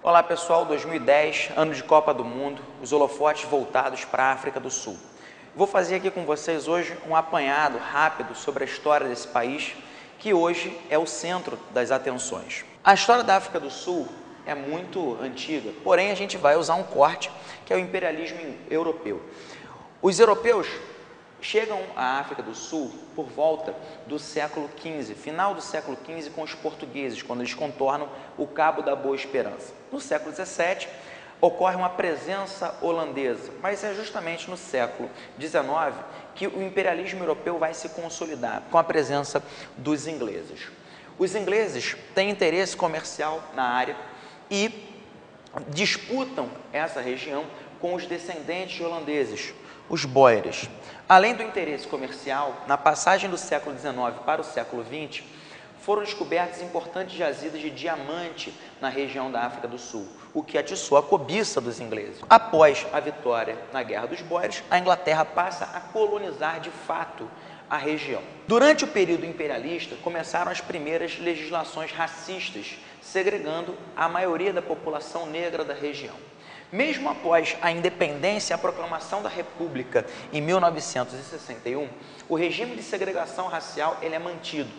Olá pessoal, 2010, ano de Copa do Mundo, os holofotes voltados para a África do Sul. Vou fazer aqui com vocês hoje um apanhado rápido sobre a história desse país, que hoje é o centro das atenções. A história da África do Sul é muito antiga, porém a gente vai usar um corte que é o imperialismo europeu. Os europeus chegam à África do Sul por volta do século XV, final do século XV com os portugueses, quando eles contornam o Cabo da Boa Esperança. No século XVII ocorre uma presença holandesa, mas é justamente no século XIX que o imperialismo europeu vai se consolidar com a presença dos ingleses. Os ingleses têm interesse comercial na área e disputam essa região com os descendentes de holandeses, os Boeres. Além do interesse comercial, na passagem do século XIX para o século XX, foram descobertas importantes jazidas de diamante na região da África do Sul, o que atiçou a cobiça dos ingleses. Após a vitória na Guerra dos Boeres, a Inglaterra passa a colonizar de fato a região. Durante o período imperialista, começaram as primeiras legislações racistas, segregando a maioria da população negra da região. Mesmo após a independência e a proclamação da República em 1961, o regime de segregação racial é mantido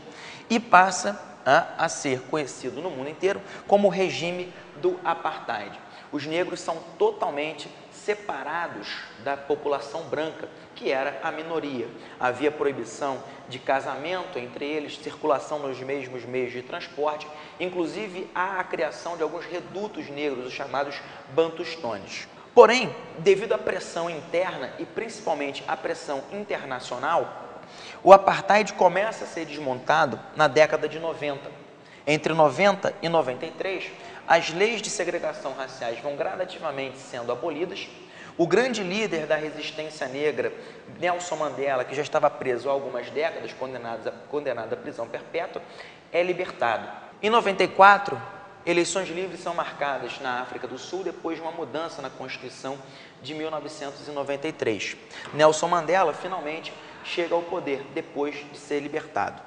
e passa a ser conhecido no mundo inteiro como o regime do Apartheid. Os negros são totalmente separados da população branca, que era a minoria. Havia proibição de casamento entre eles, circulação nos mesmos meios de transporte, inclusive há a criação de alguns redutos negros, os chamados bantustones. Porém, devido à pressão interna e principalmente à pressão internacional, o Apartheid começa a ser desmontado na década de 90. Entre 90 e 93, as leis de segregação raciais vão gradativamente sendo abolidas. O grande líder da resistência negra, Nelson Mandela, que já estava preso há algumas décadas, condenado à prisão perpétua, é libertado. Em 94, eleições livres são marcadas na África do Sul depois de uma mudança na Constituição de 1993. Nelson Mandela finalmente chega ao poder depois de ser libertado.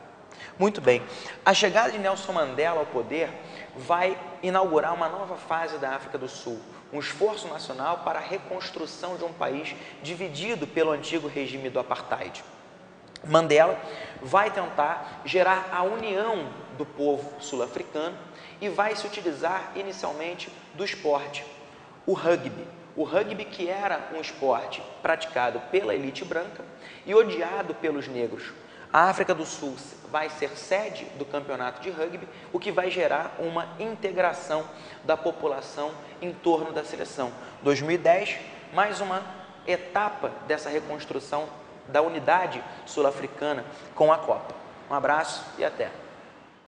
Muito bem, a chegada de Nelson Mandela ao poder vai inaugurar uma nova fase da África do Sul, um esforço nacional para a reconstrução de um país dividido pelo antigo regime do Apartheid. Mandela vai tentar gerar a união do povo sul-africano e vai se utilizar inicialmente do esporte, o rugby. O rugby, que era um esporte praticado pela elite branca e odiado pelos negros. A África do Sul vai ser sede do campeonato de rugby, o que vai gerar uma integração da população em torno da seleção. 2010, mais uma etapa dessa reconstrução da unidade sul-africana com a Copa. Um abraço e até!